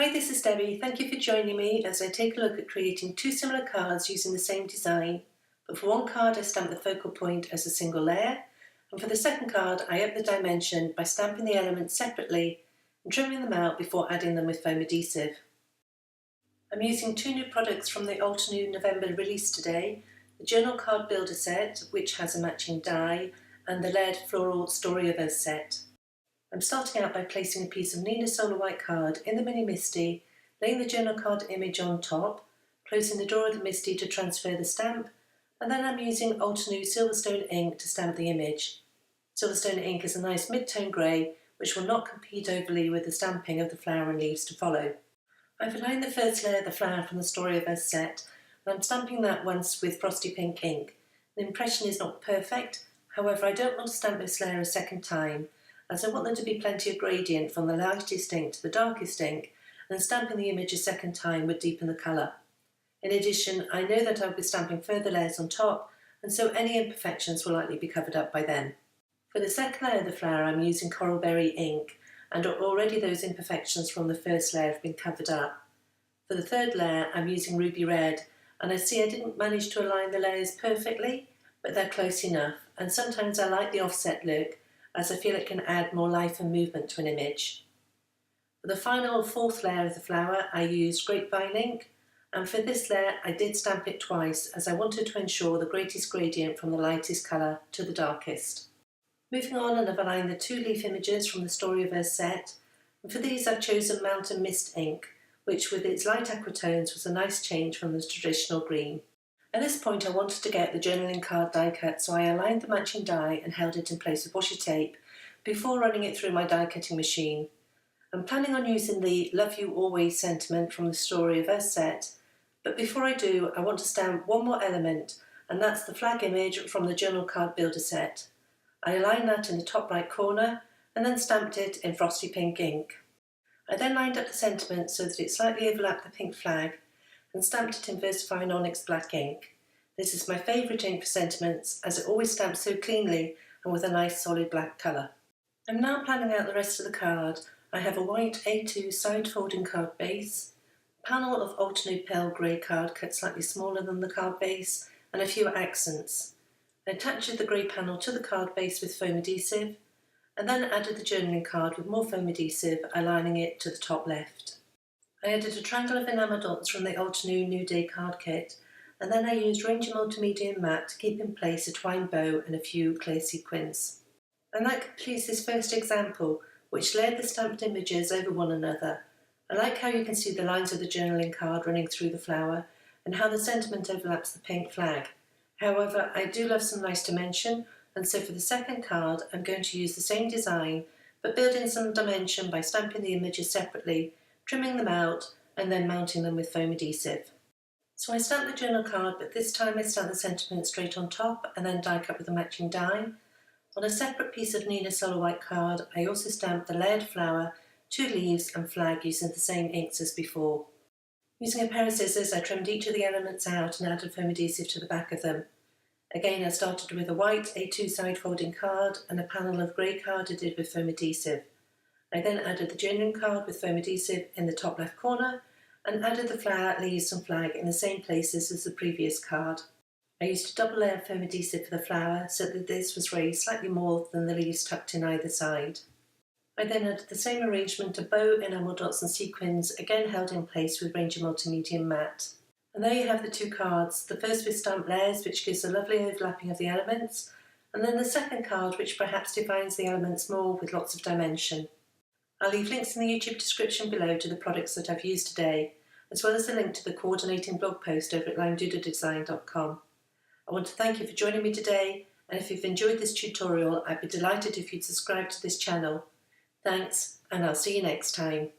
Hi, this is Debbie. Thank you for joining me as I take a look at creating two similar cards using the same design. But for one card I stamp the focal point as a single layer, and for the second card I up the dimension by stamping the elements separately and trimming them out before adding them with foam adhesive. I'm using two new products from the Altenew November release today, the Journal Card Builder set, which has a matching die, and the LED Floral Story of Us set. I'm starting out by placing a piece of Neenah Solar White card in the mini MISTI, laying the journal card image on top, closing the door of the MISTI to transfer the stamp, and then I'm using Altenew Silverstone ink to stamp the image. Silverstone ink is a nice mid-tone grey which will not compete overly with the stamping of the flower and leaves to follow. I've aligned the first layer of the flower from the Story of Us set, and I'm stamping that once with frosty pink ink. The impression is not perfect, however I don't want to stamp this layer a second time, as I want there to be plenty of gradient from the lightest ink to the darkest ink, and stamping the image a second time would deepen the colour. In addition, I know that I'll be stamping further layers on top, and so any imperfections will likely be covered up by then. For the second layer of the flower I'm using Coralberry ink, and already those imperfections from the first layer have been covered up. For the third layer I'm using Ruby Red, and I see I didn't manage to align the layers perfectly, but they're close enough, and sometimes I like the offset look, as I feel it can add more life and movement to an image. For the final fourth layer of the flower I used Grapevine ink, and for this layer I did stamp it twice as I wanted to ensure the greatest gradient from the lightest colour to the darkest. Moving on, and I've aligned the two leaf images from the Story of Us set, and for these I've chosen Mountain Mist ink, which with its light aquatones was a nice change from the traditional green. At this point I wanted to get the journaling card die cut, so I aligned the matching die and held it in place with washi tape before running it through my die cutting machine. I'm planning on using the Love You Always sentiment from the Story of Us set, but before I do I want to stamp one more element, and that's the flag image from the Journal Card Builder set. I aligned that in the top right corner and then stamped it in frosty pink ink. I then lined up the sentiment so that it slightly overlapped the pink flag, and stamped it in VersaFine ONYX black ink. This is my favourite ink for sentiments, as it always stamps so cleanly and with a nice solid black colour. I'm now planning out the rest of the card. I have a white A2 side folding card base, a panel of Altenew pale grey card cut slightly smaller than the card base, and a few accents. I attached the grey panel to the card base with foam adhesive, and then added the journaling card with more foam adhesive, aligning it to the top left. I added a triangle of enamel dots from the Altenew New Day card kit, and then I used Ranger Multimedia Matte to keep in place a twine bow and a few clear sequins. And that completes this first example, which layered the stamped images over one another. I like how you can see the lines of the journaling card running through the flower, and how the sentiment overlaps the pink flag. However, I do love some nice dimension, and so for the second card I'm going to use the same design, but build in some dimension by stamping the images separately, trimming them out, and then mounting them with foam adhesive. So I stamped the journal card, but this time I stamped the sentiment straight on top and then die cut with a matching die. On a separate piece of Neenah Solar White card I also stamped the layered flower, two leaves and flag using the same inks as before. Using a pair of scissors I trimmed each of the elements out and added foam adhesive to the back of them. Again I started with a white A2 side folding card and a panel of grey card I did with foam adhesive. I then added the journaling card with foam adhesive in the top left corner and added the flower, leaves and flag in the same places as the previous card. I used a double layer of foam adhesive for the flower so that this was raised slightly more than the leaves tucked in either side. I then added the same arrangement of bow, enamel dots and sequins, again held in place with Ranger Multimedia Matte. And there you have the two cards, the first with stamped layers which gives a lovely overlapping of the elements, and then the second card which perhaps defines the elements more with lots of dimension. I'll leave links in the YouTube description below to the products that I've used today, as well as a link to the coordinating blog post over at limedoodledesign.com. I want to thank you for joining me today, and if you've enjoyed this tutorial I'd be delighted if you'd subscribe to this channel. Thanks, and I'll see you next time.